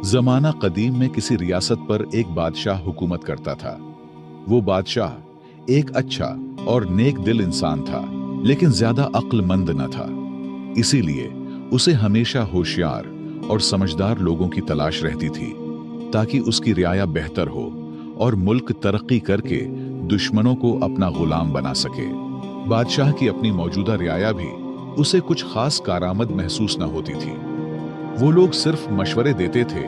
जमाना कदीम में किसी रियासत पर एक बादशाह हुकूमत करता था। वो बादशाह एक अच्छा और नेक दिल इंसान था, लेकिन ज्यादा अक्लमंद न था। इसीलिए उसे हमेशा होशियार और समझदार लोगों की तलाश रहती थी, ताकि उसकी रियाया बेहतर हो और मुल्क तरक्की करके दुश्मनों को अपना गुलाम बना सके। बादशाह की अपनी मौजूदा रियाया भी उसे कुछ खास कारामद महसूस न होती थी। वो लोग सिर्फ मशवरे देते थे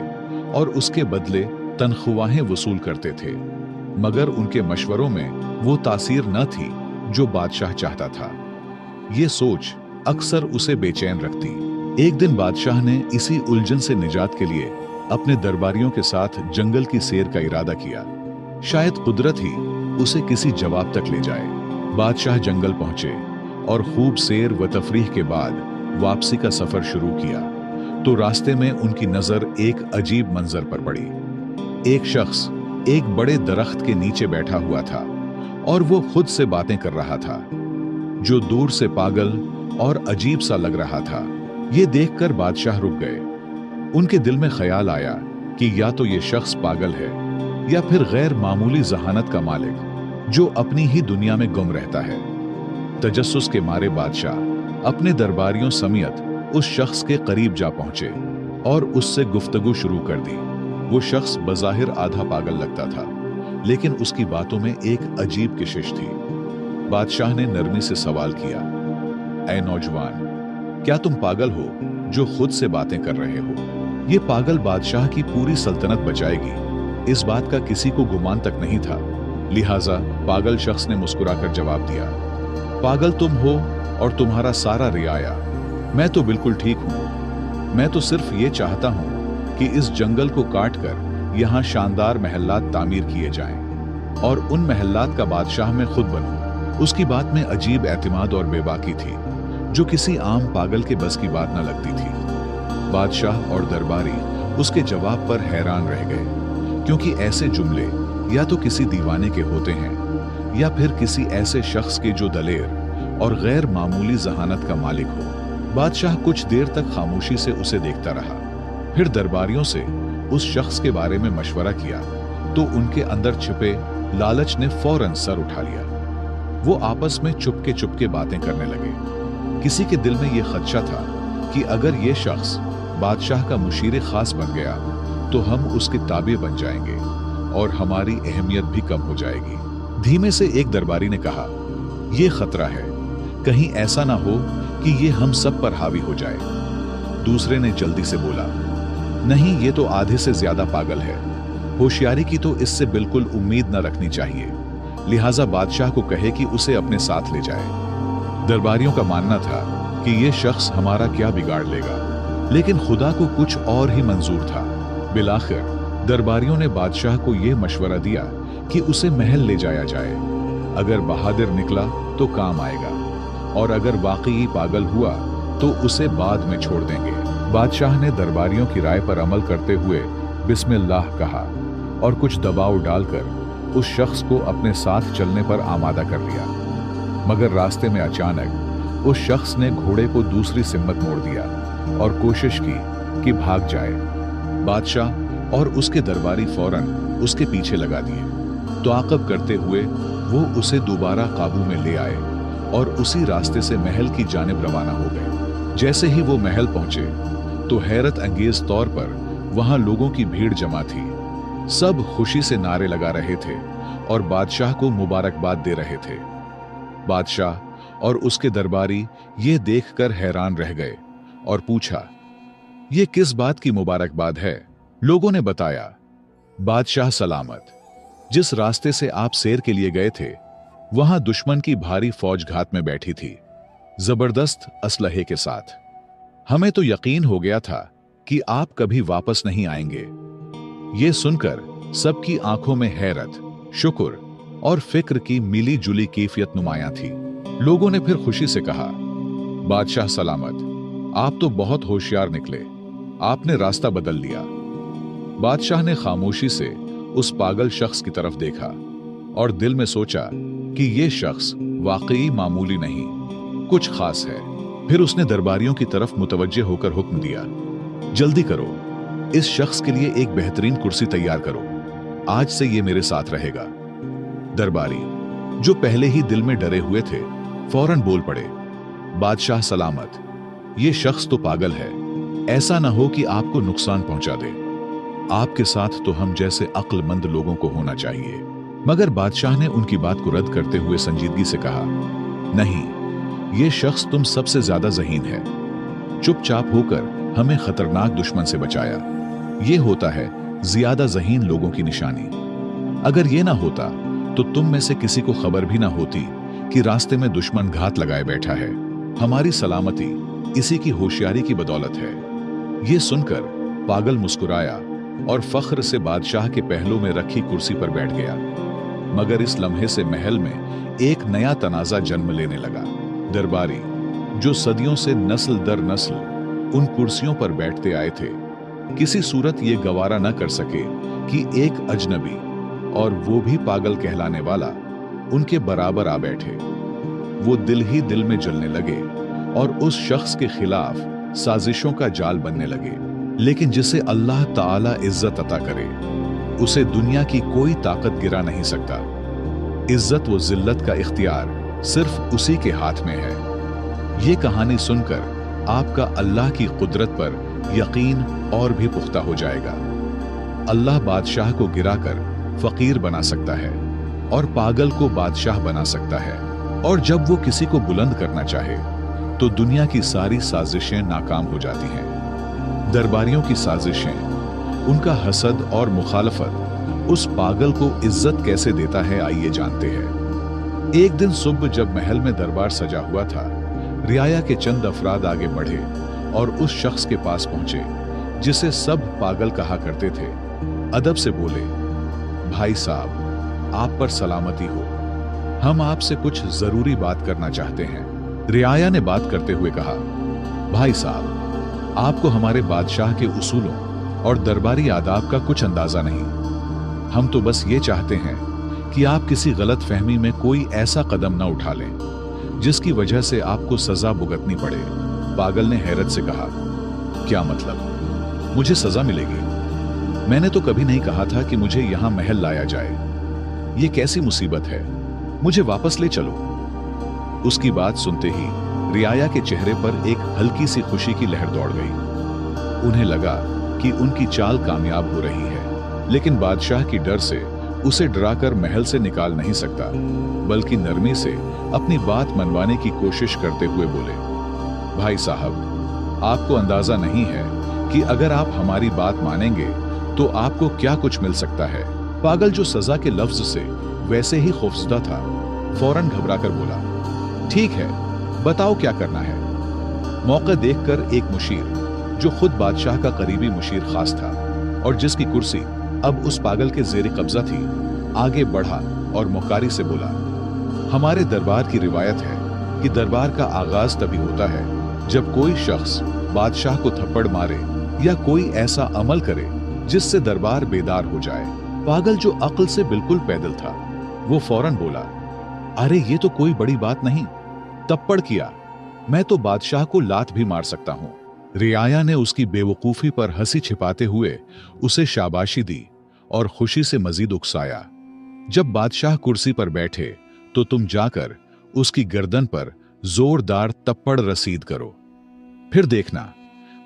और उसके बदले तनख्वाहें वसूल करते थे, मगर उनके मशवरों में वो तासीर न थी जो बादशाह चाहता था। ये सोच अक्सर उसे बेचैन रखती। एक दिन बादशाह ने इसी उलझन से निजात के लिए अपने दरबारियों के साथ जंगल की सैर का इरादा किया। शायद कुदरत ही उसे किसी जवाब तक ले जाए। बादशाह जंगल पहुंचे और खूब सैर व तफरीह के बाद वापसी का सफर शुरू किया, तो रास्ते में उनकी नजर एक अजीब मंजर पर पड़ी। एक शख्स एक बड़े दरख्त के नीचे बैठा हुआ था और वो खुद से बातें कर रहा था, जो दूर से पागल और अजीब सा लग रहा था। ये देखकर बादशाह रुक गए। उनके दिल में ख्याल आया कि या तो ये शख्स पागल है या फिर गैर मामूली जहानत का मालिक, जो अपनी ही दुनिया में गुम रहता है। तजस्सुस के मारे बादशाह अपने दरबारियों समेत उस शख्स के करीब जा पहुंचे और उससे गुफ्तगू शुरू कर दी। वो शख्स बज़ाहिर आधा पागल लगता था, लेकिन उसकी बातों में एक अजीब कशिश थी। बादशाह ने नरमी से सवाल किया, ऐ नौजवान, क्या तुम पागल हो जो खुद से बातें कर रहे हो? ये पागल बादशाह की पूरी सल्तनत बचाएगी, इस बात का किसी को गुमान तक नहीं था। लिहाजा पागल शख्स ने मुस्कुराकर जवाब दिया, पागल तुम हो और तुम्हारा सारा रियाया। मैं तो बिल्कुल ठीक हूं। मैं तो सिर्फ ये चाहता हूं कि इस जंगल को काटकर यहां शानदार महल्लात तामीर किए जाएं और उन महल्लात का बादशाह मैं खुद बनूं। उसकी बात में अजीब एतमाद और बेबाकी थी, जो किसी आम पागल के बस की बात न लगती थी। बादशाह और दरबारी उसके जवाब पर हैरान रह गए, क्योंकि ऐसे जुमले या तो किसी दीवाने के होते हैं या फिर किसी ऐसे शख्स के जो दलेर और गैर मामूली जहानत का मालिक हो। बादशाह कुछ देर तक खामोशी से उसे देखता रहा, फिर दरबारियों से उस शख्स के बारे में मशवरा किया, तो उनके अंदर छिपे लालच ने फौरन सर उठा लिया। वो आपस में चुपके चुपके बातें करने लगे। किसी के दिल में यह खदशा था कि अगर ये शख्स बादशाह का मुशीर खास बन गया तो हम उसके ताबे बन जाएंगे और हमारी अहमियत भी कम हो जाएगी। धीमे से एक दरबारी ने कहा, यह खतरा है, कहीं ऐसा ना हो कि ये हम सब पर हावी हो जाए। दूसरे ने जल्दी से बोला, नहीं, ये तो आधे से ज्यादा पागल है। होशियारी की तो इससे बिल्कुल उम्मीद न रखनी चाहिए, लिहाजा बादशाह को कहे कि उसे अपने साथ ले जाए। दरबारियों का मानना था कि ये शख्स हमारा क्या बिगाड़ लेगा, लेकिन खुदा को कुछ और ही मंजूर था। बिलाखिर दरबारियों ने बादशाह को यह मशवरा दिया कि उसे महल ले जाया जाए। अगर बहादुर निकला तो काम आएगा, और अगर वाकई पागल हुआ तो उसे बाद में छोड़ देंगे। बादशाह ने दरबारियों की राय पर अमल करते हुए बिस्मिल्लाह कहा और कुछ दबाव डालकर उस शख्स को अपने साथ चलने पर आमादा कर लिया। मगर रास्ते में अचानक उस शख्स ने घोड़े को दूसरी सिम्मत मोड़ दिया और कोशिश की कि भाग जाए। बादशाह और उसके दरबारी फौरन उसके पीछे लगा दिए। ताक़ब करते हुए वो उसे दोबारा काबू में ले आए और उसी रास्ते से महल की जानिब रवाना हो गए। जैसे ही वो महल पहुंचे तो हैरत अंगेज तौर पर वहां लोगों की भीड़ जमा थी। सब खुशी से नारे लगा रहे थे और बादशाह को मुबारकबाद दे रहे थे। बादशाह और उसके दरबारी ये देखकर हैरान रह गए और पूछा, ये किस बात की मुबारकबाद है? लोगों ने बताया, बादशाह सलामत, जिस रास्ते से आप सैर के लिए गए थे वहां दुश्मन की भारी फौज घात में बैठी थी, जबरदस्त असलहे के साथ। हमें तो यकीन हो गया था कि आप कभी वापस नहीं आएंगे। ये सुनकर सबकी आंखों में हैरत, शुक्र और फिक्र की मिली जुली कैफियत नुमायां थी। लोगों ने फिर खुशी से कहा, बादशाह सलामत, आप तो बहुत होशियार निकले, आपने रास्ता बदल लिया। बादशाह ने खामोशी से उस पागल शख्स की तरफ देखा और दिल में सोचा कि यह शख्स वाकई मामूली नहीं, कुछ खास है। फिर उसने दरबारियों की तरफ मुतवज्जे होकर हुक्म दिया, जल्दी करो, इस शख्स के लिए एक बेहतरीन कुर्सी तैयार करो, आज से ये मेरे साथ रहेगा। दरबारी, जो पहले ही दिल में डरे हुए थे, फौरन बोल पड़े, बादशाह सलामत, ये शख्स तो पागल है, ऐसा ना हो कि आपको नुकसान पहुंचा दे। आपके साथ तो हम जैसे अक्लमंद लोगों को होना चाहिए। मगर बादशाह ने उनकी बात को रद्द करते हुए संजीदगी से कहा, नहीं, ये शख्स तुम सबसे ज्यादा ज़हीन है। चुपचाप होकर हमें खतरनाक दुश्मन से बचाया। ये होता है ज्यादा ज़हीन लोगों की निशानी। अगर ये ना होता तो तुम में से किसी को खबर भी ना होती कि रास्ते में दुश्मन घात लगाए बैठा है। हमारी सलामती इसी की होशियारी की बदौलत है। ये सुनकर पागल मुस्कुराया और फख्र से बादशाह के पहलू में रखी कुर्सी पर बैठ गया। मगर इस लम्हे से महल में एक नया तनाजा जन्म लेने लगा। दरबारी, जो सदियों से नस्ल दर नस्ल उन कुर्सियों पर बैठते आए थे, किसी सूरत ये गवारा न कर सके कि एक अजनबी, और वो भी पागल कहलाने वाला, उनके बराबर आ बैठे। वो दिल ही दिल में जलने लगे और उस शख्स के खिलाफ साजिशों का जाल बनने लगे। लेकिन जिसे अल्लाह ताला इज्जत अता करे, उसे दुनिया की कोई ताकत गिरा नहीं सकता। इज्जत व जिल्लत का इख्तियार सिर्फ उसी के हाथ में है। ये कहानी सुनकर आपका अल्लाह की कुदरत पर यकीन और भी पुख्ता हो जाएगा। अल्लाह बादशाह को गिराकर फकीर बना सकता है और पागल को बादशाह बना सकता है, और जब वो किसी को बुलंद करना चाहे तो दुनिया की सारी साजिशें नाकाम हो जाती हैं। दरबारियों की साजिशें, उनका हसद और मुखालफत उस पागल को इज्जत कैसे देता है, आइए जानते हैं। एक दिन सुबह जब महल में दरबार सजा हुआ था, रियाया के चंद अफराद आगे बढ़े और उस शख्स के पास पहुंचे जिसे सब पागल कहा करते थे। अदब से बोले, भाई साहब, आप पर सलामती हो, हम आपसे कुछ जरूरी बात करना चाहते हैं। रियाया ने बात करते हुए कहा, भाई साहब, आपको हमारे बादशाह के उसूलों और दरबारी आदाब का कुछ अंदाजा नहीं। हम तो बस ये चाहते हैं कि आप किसी गलत फहमी में कोई ऐसा कदम ना उठा लें जिसकी वजह से आपको सजा भुगतनी पड़े। पागल ने हैरत से कहा, क्या मतलब, मुझे सजा मिलेगी? मैंने तो कभी नहीं कहा था कि मुझे यहां महल लाया जाए। ये कैसी मुसीबत है, मुझे वापस ले चलो। उसकी बात सुनते ही रियाया के चेहरे पर एक हल्की सी खुशी की लहर दौड़ गई। उन्हें लगा कि उनकी चाल कामयाब हो रही है, लेकिन बादशाह की डर से उसे डराकर महल से निकाल नहीं सकता, बल्कि नरमी से अपनी बात मनवाने की कोशिश करते हुए बोले, भाई साहब, आपको अंदाजा नहीं है कि अगर आप हमारी बात मानेंगे तो आपको क्या कुछ मिल सकता है। पागल, जो सजा के लफ्ज से वैसे ही खौफजदा था, फौरन घबराकर बोला, ठीक है, बताओ क्या करना है। मौका देखकर एक मुशीर, जो खुद बादशाह का करीबी मुशीर खास था और जिसकी कुर्सी अब उस पागल के जेर कब्जा थी, आगे बढ़ा और मुकारी से बोला, हमारे दरबार की रिवायत है कि दरबार का आगाज तभी होता है जब कोई शख्स बादशाह को थप्पड़ मारे या कोई ऐसा अमल करे जिससे दरबार बेदार हो जाए। पागल, जो अक्ल से बिल्कुल पैदल था, वो फौरन बोला, अरे ये तो कोई बड़ी बात नहीं, थप्पड़ किया, मैं तो बादशाह को लात भी मार सकता हूं। रियाया ने उसकी बेवकूफी पर हंसी छिपाते हुए उसे शाबाशी दी और खुशी से मजीद उकसाया। जब बादशाह कुर्सी पर बैठे तो तुम जाकर उसकी गर्दन पर जोरदार थप्पड़ रसीद करो, फिर देखना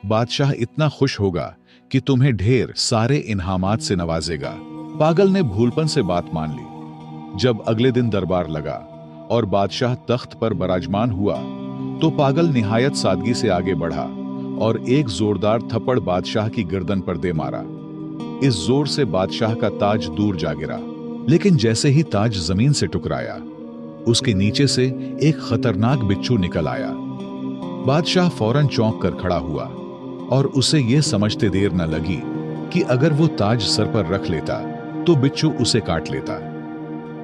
बादशाह इतना खुश होगा कि तुम्हें ढेर सारे इनामात से नवाजेगा। पागल ने भूलपन से बात मान ली। जब अगले दिन दरबार लगा और बादशाह तख्त पर बराजमान हुआ तो पागल निहायत सादगी से आगे बढ़ा और एक जोरदार थप्पड़ बादशाह की गर्दन पर दे मारा। इस जोर से बादशाह का ताज दूर जा गिरा, लेकिन जैसे ही ताज जमीन से टकराया, उसके नीचे से एक खतरनाक बिच्छू निकल आया। बादशाह फौरन चौंक कर खड़ा हुआ और उसे यह समझते देर न लगी कि अगर वो ताज सर पर रख लेता तो बिच्छू उसे काट लेता।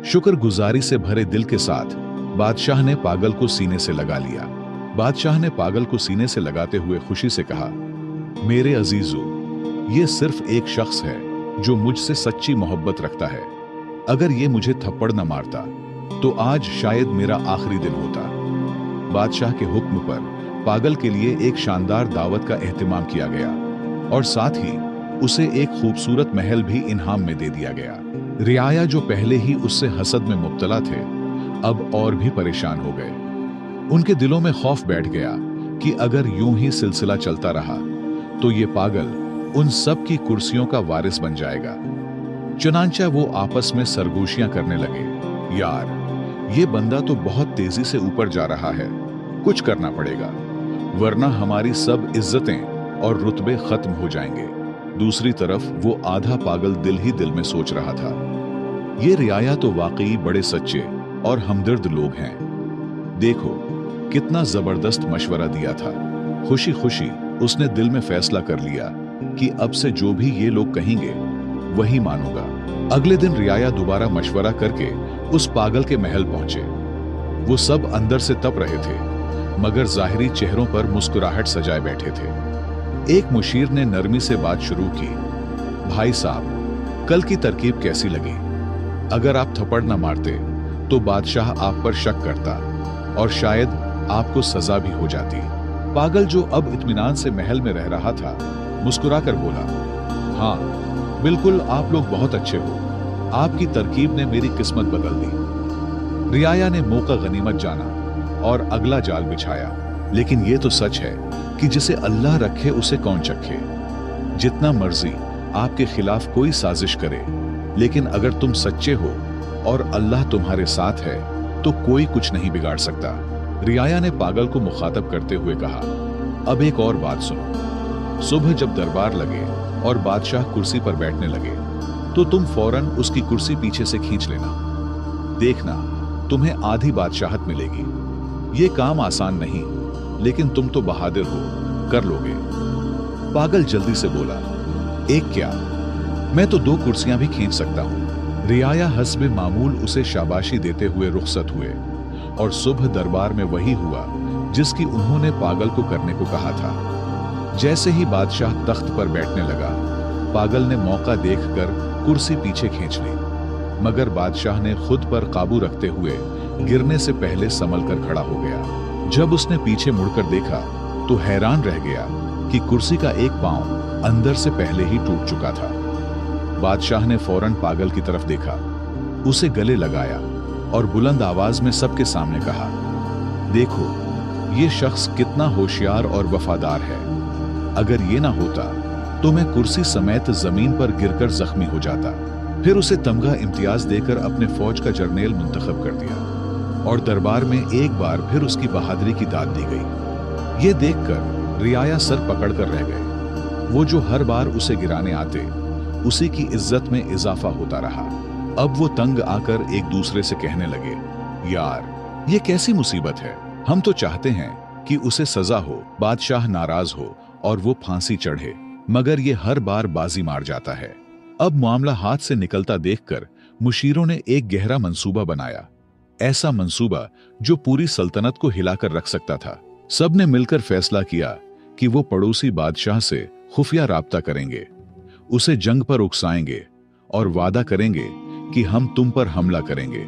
शुक्रगुजारी से भरे दिल के साथ बादशाह ने पागल को सीने से लगा लिया। बादशाह ने पागल को सीने से लगाते हुए खुशी से कहा, मेरे अजीजों, ये सिर्फ एक शख्स है जो मुझसे सच्ची मोहब्बत रखता है। अगर ये मुझे थप्पड़ न मारता तो आज शायद मेरा आखिरी दिन होता। बादशाह के हुक्म पर पागल के लिए एक शानदार दावत का एहतिमाम किया गया और साथ ही उसे एक खूबसूरत महल भी इनाम में दे दिया गया। रियाया जो पहले ही उससे हसद में मुब्तला थे, अब और भी परेशान हो गए। उनके दिलों में खौफ बैठ गया कि अगर यूं ही सिलसिला चलता रहा तो ये पागल उन सब की कुर्सियों का वारिस बन जाएगा। चुनांचा वो आपस में सरगोशियां करने लगे, यार ये बंदा तो बहुत तेजी से ऊपर जा रहा है, कुछ करना पड़ेगा वरना हमारी सब इज्जतें और रुतबे खत्म हो जाएंगे। दूसरी तरफ वो आधा पागल दिल ही दिल में सोच रहा था, ये रियाया तो वाकई बड़े सच्चे और हमदर्द लोग हैं। देखो कितना जबरदस्त मशवरा दिया था। खुशी खुशी उसने दिल में फैसला कर लिया कि अब से जो भी ये लोग कहेंगे वही मानूंगा। अगले दिन रियाया दोबारा मशवरा करके उस पागल के महल पहुंचे। वो सब अंदर से तप रहे थे मगर जाहिरी चेहरों पर मुस्कुराहट सजाए बैठे थे। एक मुशीर ने नरमी से बात शुरू की, भाई साहब कल की तरकीब कैसी लगी? अगर आप थप्पड़ न मारते तो बादशाह आप पर शक करता और शायद आपको सजा भी हो जाती। पागल जो अब इत्मीनान से महल में रह रहा था मुस्कुराकर बोला, हाँ बिल्कुल, आप लोग बहुत अच्छे हो, आपकी तरकीब ने मेरी किस्मत बदल दी। रियाया ने मौका गनीमत जाना और अगला जाल बिछाया। लेकिन ये तो सच है कि जिसे अल्लाह रखे उसे कौन चखे। जितना मर्जी आपके खिलाफ कोई साजिश करे, लेकिन अगर तुम सच्चे हो और अल्लाह तुम्हारे साथ है तो कोई कुछ नहीं बिगाड़ सकता। रियाया ने पागल को मुखातब करते हुए कहा, अब एक और बात सुनो। सुबह जब दरबार लगे और बादशाह कुर्सी पर बैठने लगे तो तुम फौरन उसकी कुर्सी पीछे से खींच लेना। देखना तुम्हें आधी बादशाहत मिलेगी। ये काम आसान नहीं, लेकिन तुम तो बहादुर हो, कर लोगे। पागल जल्दी से बोला, एक क्या, मैं तो 2 कुर्सियां भी खींच सकता हूं। रियाया हस्बे मामूल उसे शाबाशी देते हुए रुखसत हुए और सुबह दरबार में वही हुआ जिसकी उन्होंने पागल को करने को कहा था। जैसे ही बादशाह तख्त पर बैठने लगा, पागल ने मौका देखकर कुर्सी पीछे खींच ली, मगर बादशाह ने खुद पर काबू रखते हुए गिरने से पहले संभल कर खड़ा हो गया। जब उसने पीछे मुड़कर देखा तो हैरान रह गया कि कुर्सी का एक पांव अंदर से पहले ही टूट चुका था। बादशाह ने फौरन पागल की तरफ देखा, उसे गले लगाया और बुलंद आवाज में सबके सामने कहा, देखो ये शख्स कितना होशियार और वफादार है। अगर ये ना होता तो मैं कुर्सी समेत जमीन पर गिरकर जख्मी हो जाता। फिर उसे तमगा इम्तियाज देकर अपने फौज का जर्नेल मुंतखब कर दिया और दरबार में एक बार फिर उसकी बहादुरी की दाद दी गई। ये देखकर रियाया सर पकड़कर रह गए। वो जो हर बार उसे गिराने आते, उसी की इज्जत में इजाफा होता रहा। अब वो तंग आकर एक दूसरे से कहने लगे, यार ये कैसी मुसीबत है। हम तो चाहते हैं कि उसे सजा हो, बादशाह नाराज हो और वो फांसी चढ़े, मगर ये हर बार बाजी मार जाता है। अब मामला हाथ से निकलता देखकर मुशीरों ने एक गहरा मंसूबा बनाया, ऐसा मंसूबा जो पूरी सल्तनत को हिलाकर रख सकता था। सबने मिलकर फैसला किया कि वो पड़ोसी बादशाह से खुफिया राब्ता करेंगे, उसे जंग पर उकसाएंगे और वादा करेंगे कि हम तुम पर हमला करेंगे।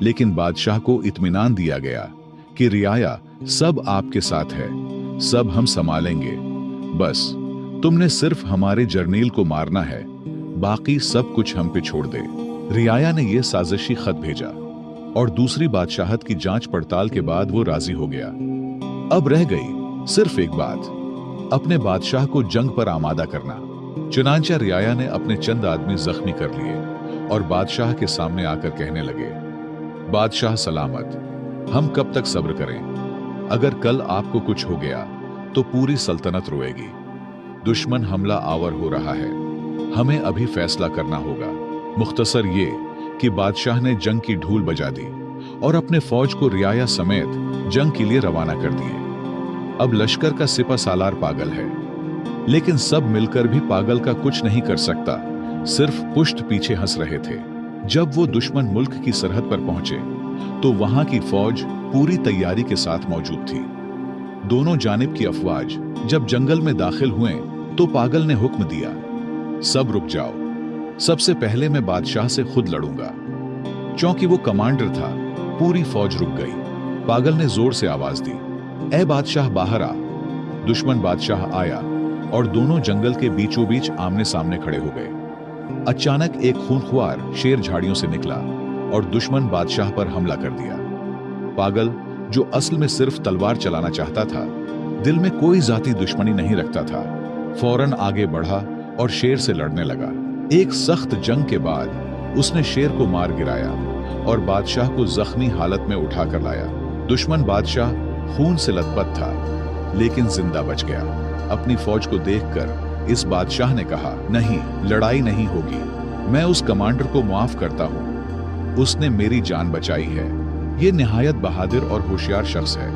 लेकिन बादशाह को इत्मीनान दिया गया कि रियाया सब आपके साथ है, सब हम संभालेंगे, बस तुमने सिर्फ हमारे जर्नील को मारना है, बाकी सब कुछ हम पे छोड़ दे। रियाया ने यह साजिशी खत भेजा और दूसरी बादशाहत की जांच पड़ताल के बाद वो राजी हो गया। अब रह गई सिर्फ एक बात, अपने बादशाह को जंग पर आमादा करना। चुनांचा रियाया ने अपने चंद आदमी जख्मी कर लिए और बादशाह के सामने आकर कहने लगे, बादशाह सलामत, हम कब तक सब्र करें? अगर कल आपको कुछ हो गया तो पूरी सल्तनत रोएगी। दुश्मन हमला आवर हो रहा है, हमें अभी फैसला करना होगा। मुख्तसर ये कि बादशाह ने जंग की ढूल बजा दी और अपने फौज को रियाया समेत जंग के लिए रवाना कर दिए। अब लश्कर का सिपा सालार पागल है, लेकिन सब मिलकर भी पागल का कुछ नहीं कर सकता, सिर्फ पुष्ट पीछे हंस रहे थे। जब वो दुश्मन मुल्क की सरहद पर पहुंचे तो वहां की फौज पूरी तैयारी के साथ मौजूद थी। दोनों जानिब की अफवाज जब जंगल में दाखिल हुए तो पागल ने हुक्म दिया, सब रुक जाओ, सबसे पहले मैं बादशाह से खुद लड़ूंगा। चूंकि वो कमांडर था, पूरी फौज रुक गई। पागल ने जोर से आवाज दी, ए बादशाह बाहर आ। दुश्मन बादशाह आया और दोनों जंगल के बीचों बीच आमने सामने खड़े हो गए। अचानक एक खूंखार शेर झाड़ियों से निकला और दुश्मन बादशाह पर हमला कर दिया। पागल, जो असल में सिर्फ तलवार चलाना चाहता था, दिल में कोई जाती दुश्मनी नहीं रखता था, फौरन आगे बढ़ा और शेर से लड़ने लगा। एक सख्त जंग के बाद उसने शेर को मार गिराया और बादशाह को जख्मी हालत में उठाकर लाया। दुश्मन बादशाह खून से लथपथ था, लेकिन जिंदा बच गया। अपनी फौज को देखकर इस बादशाह ने कहा, नहीं, लड़ाई नहीं होगी। मैं उस कमांडर को माफ करता हूं, उसने मेरी जान बचाई है। ये निहायत बहादुर और होशियार शख्स है।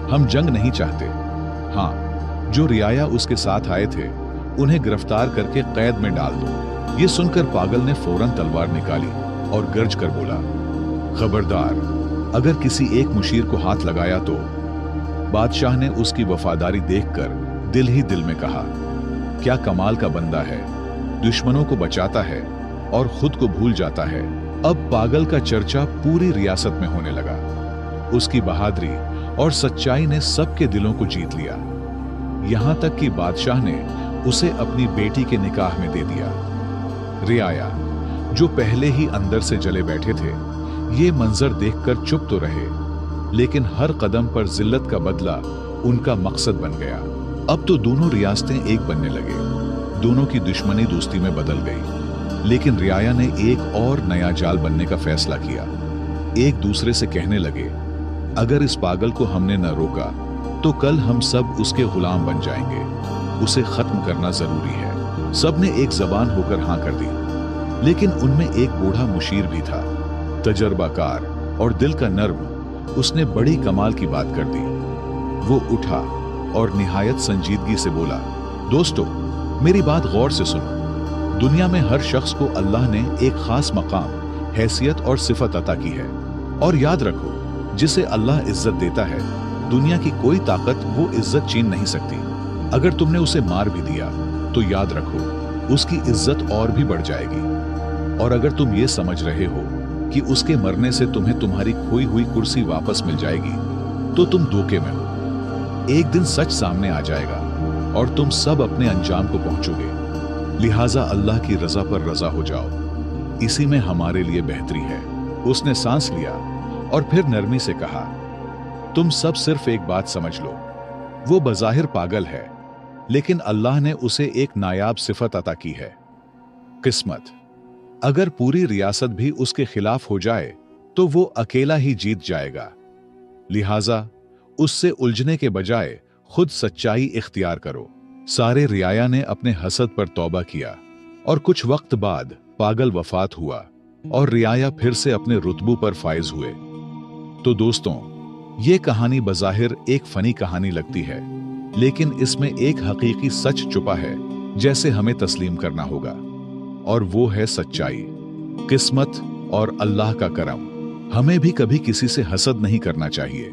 हम जंग नहीं चाहते। हाँ, जो रियाया उसके साथ आए थे उन्हें गिरफ्तार करके कैद में डाल दो। ये सुनकर पागल ने फौरन तलवार निकाली और गरज कर बोला, खबरदार, अगर किसी एक मुशीर को हाथ लगाया तो। बादशाह ने उसकी वफादारी देखकर दिल ही दिल में कहा, क्या कमाल का बंदा है, दुश्मनों को बचाता है और खुद को भूल जाता है। अब पागल का चर्चा पूरी रियासत में होने लगा। उसकी बहादुरी और सच्चाई ने सबके दिलों को जीत लिया। यहां तक कि बादशाह ने उसे अपनी बेटी के निकाह में दे दिया। रियाया, जो पहले ही अंदर से जले बैठे थे, ये मंजर देखकर चुप तो रहे, लेकिन हर कदम पर जिल्लत का बदला उनका मकसद बन गया। अब तो दोनों रियासतें एक बनने लगे। दोनों की दुश्मनी दोस्ती में बदल गई। लेकिन रियाया ने एक और नया जाल बनने का फैसला किया। एक दूसरे से कहने लगे, अगर इस पागल को हमने न रोका तो कल हम सब उसके गुलाम बन जाएंगे। उसे खत्म करना जरूरी है। सबने एक जबान होकर हां कर दी। लेकिन उनमें एक बूढ़ा मुशीर भी था, तजर्बाकार और दिल का नर्म। उसने बड़ी कमाल की बात कर दी। वो उठा और निहायत संजीदगी से बोला, दोस्तों, मेरी बात गौर से सुनो। दुनिया में हर शख्स को अल्लाह ने एक खास मकाम, हैसियत और सिफत अता की है। और याद रखो, जिसे अल्लाह इज्जत देता है, दुनिया की कोई ताकत वो इज्जत छीन नहीं सकती। अगर तुमने उसे मार भी दिया तो याद रखो, उसकी इज्जत और भी बढ़ जाएगी। और अगर तुम ये समझ रहे हो कि उसके मरने से तुम्हें तुम्हारी खोई हुई कुर्सी वापस मिल जाएगी, तो तुम धोखे में हो। एक दिन सच सामने आ जाएगा और तुम सब अपने अंजाम को पहुंचोगे। लिहाजा अल्लाह की रजा पर रजा हो जाओ, इसी में हमारे लिए बेहतरी है। उसने सांस लिया और फिर नरमी से कहा, तुम सब सिर्फ एक बात समझ लो, वो बज़ाहिर पागल है, लेकिन अल्लाह ने उसे एक नायाब सिफत अता की है, किस्मत। अगर पूरी रियासत भी उसके खिलाफ हो जाए तो वो अकेला ही जीत जाएगा। लिहाजा उससे उलझने के बजाय खुद सच्चाई इख्तियार करो। सारे रियाया ने अपने हसद पर तौबा किया और कुछ वक्त बाद पागल वफात हुआ और रियाया फिर से अपने रुतबों पर फायज हुए। तो दोस्तों, ये कहानी बज़ाहिर एक फनी कहानी लगती है, लेकिन इसमें एक हकीकी सच छुपा है जैसे हमें तस्लीम करना होगा, और वो है सच्चाई, किस्मत और अल्लाह का करम। हमें भी कभी किसी से हसद नहीं करना चाहिए,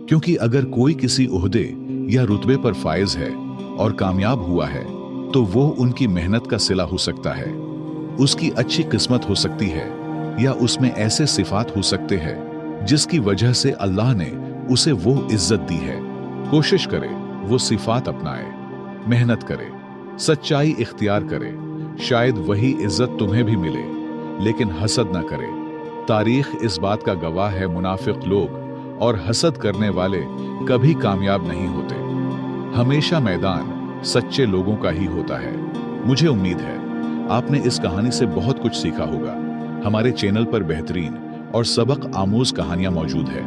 क्योंकि अगर कोई किसी ओहदे या रुतबे पर फायज है और कामयाब हुआ है तो वो उनकी मेहनत का सिला हो सकता है, उसकी अच्छी किस्मत हो सकती है, या उसमें ऐसे सिफात हो सकते हैं जिसकी वजह से अल्लाह ने उसे वो इज्जत दी है। कोशिश करे वो सिफात अपनाए, मेहनत करे, सच्चाई इख्तियार करे, शायद वही इज्जत तुम्हें भी मिले। लेकिन हसद न करे। तारीख इस बात का गवाह है, मुनाफिक लोग और हसद करने वाले कभी कामयाब नहीं होते। हमेशा मैदान सच्चे लोगों का ही होता है। मुझे उम्मीद है आपने इस कहानी से बहुत कुछ सीखा होगा। हमारे चैनल पर बेहतरीन और सबक आमूज कहानियां मौजूद है।